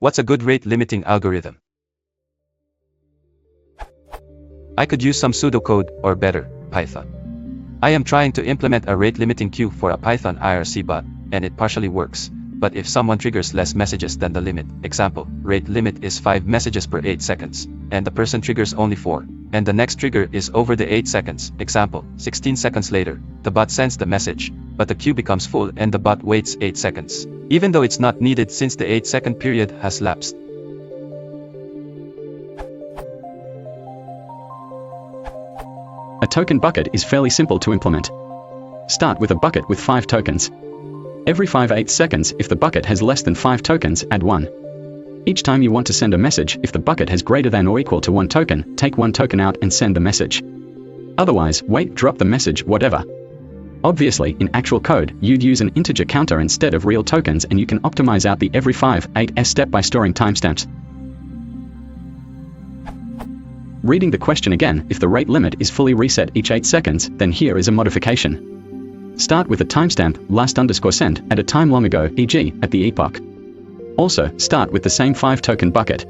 What's a good rate limiting algorithm? I could use some pseudocode, or better, Python. I am trying to implement a rate limiting queue for a Python IRC bot, and it partially works. But if someone triggers less messages than the limit, example, rate limit is 5 messages per 8 seconds, and the person triggers only 4, and the next trigger is over the 8 seconds, example, 16 seconds later, the bot sends the message, but the queue becomes full and the bot waits 8 seconds, even though it's not needed since the 8-second period has lapsed. A token bucket is fairly simple to implement. Start with a bucket with 5 tokens. Every 5/8 seconds, if the bucket has less than 5 tokens, add 1. Each time you want to send a message, if the bucket has greater than or equal to 1 token, take 1 token out and send the message. Otherwise, wait, drop the message, whatever. Obviously, in actual code, you'd use an integer counter instead of real tokens, and you can optimize out the every 5/8 step by storing timestamps. Reading the question again, if the rate limit is fully reset each 8 seconds, then here is a modification. Start with a timestamp, last_send, at a time long ago, e.g., at the epoch. Also, start with the same 5-token bucket.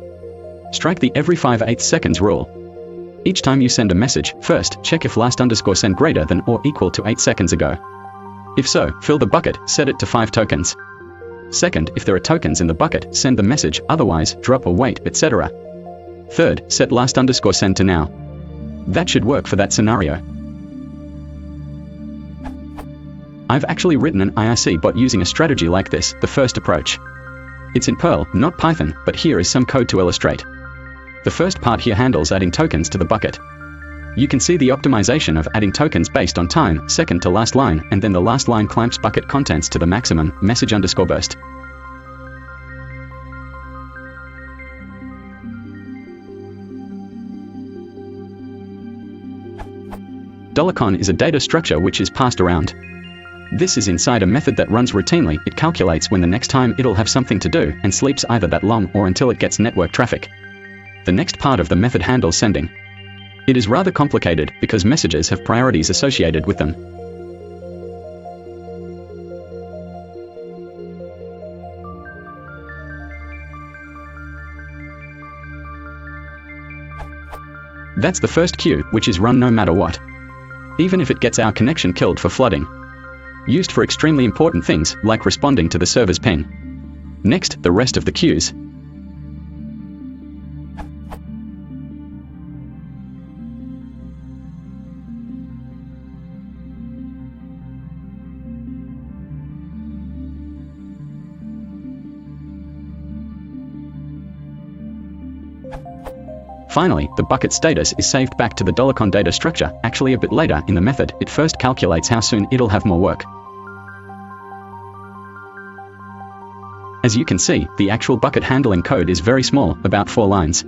Strike the every 5/8 seconds rule. Each time you send a message, first, check if last_send greater than or equal to 8 seconds ago. If so, fill the bucket, set it to 5 tokens. Second, if there are tokens in the bucket, send the message, otherwise, drop or wait, etc. Third, set last_send to now. That should work for that scenario. I've actually written an IRC bot using a strategy like this, the first approach. It's in Perl, not Python, but here is some code to illustrate. The first part here handles adding tokens to the bucket. You can see the optimization of adding tokens based on time, second to last line, and then the last line clamps bucket contents to the maximum, message_burst. $con is a data structure which is passed around. This is inside a method that runs routinely. It calculates when the next time it'll have something to do, and sleeps either that long or until it gets network traffic. The next part of the method handles sending. It is rather complicated, because messages have priorities associated with them. That's the first queue, which is run no matter what. Even if it gets our connection killed for flooding. Used for extremely important things, like responding to the server's ping. Next, the rest of the queues. Finally, the bucket status is saved back to the $con data structure. Actually, a bit later in the method, it first calculates how soon it'll have more work. As you can see, the actual bucket handling code is very small, about 4 lines.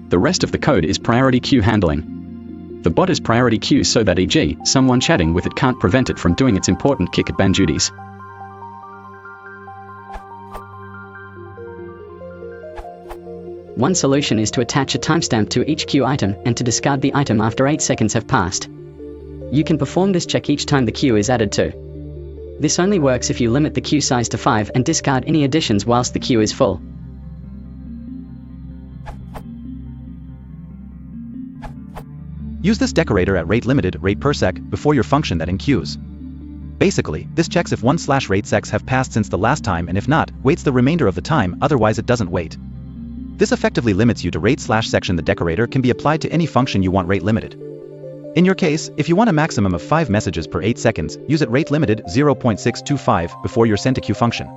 The rest of the code is priority queue handling. The bot is priority queue so that e.g., someone chatting with it can't prevent it from doing its important kick at ban duties. One solution is to attach a timestamp to each queue item and to discard the item after 8 seconds have passed. You can perform this check each time the queue is added to. This only works if you limit the queue size to 5 and discard any additions whilst the queue is full. Use this decorator at rate limited, rate per sec, before your function that in queues. Basically, this checks if 1/rate secs have passed since the last time, and if not, waits the remainder of the time, otherwise it doesn't wait. This effectively limits you to rate/section. The decorator can be applied to any function you want rate limited. In your case, if you want a maximum of 5 messages per 8 seconds, use it rate limited 0.625 before your send to queue function.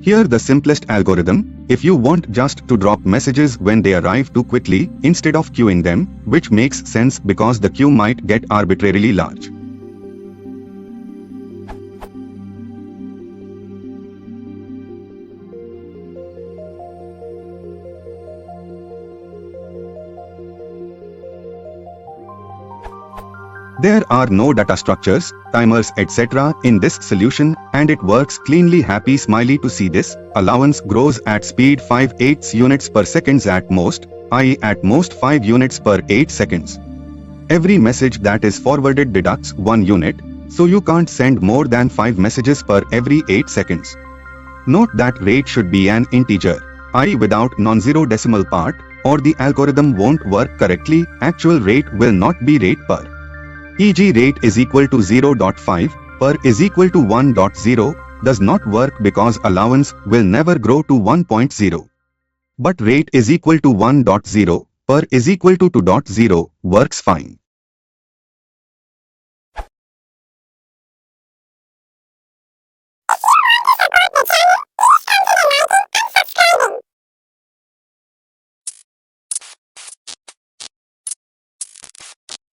Here the simplest algorithm, if you want just to drop messages when they arrive too quickly, instead of queuing them, which makes sense because the queue might get arbitrarily large. There are no data structures, timers etc. in this solution and it works cleanly. Happy smiley to see this. Allowance grows at speed 5/8 units per seconds at most, i.e. at most 5 units per 8 seconds. Every message that is forwarded deducts 1 unit, so you can't send more than 5 messages per every 8 seconds. Note that rate should be an integer, i.e. without non-zero decimal part, or the algorithm won't work correctly. Actual rate will not be rate per. E.g. rate is equal to 0.5 per is equal to 1.0 does not work because allowance will never grow to 1.0. But rate is equal to 1.0 per is equal to 2.0 works fine.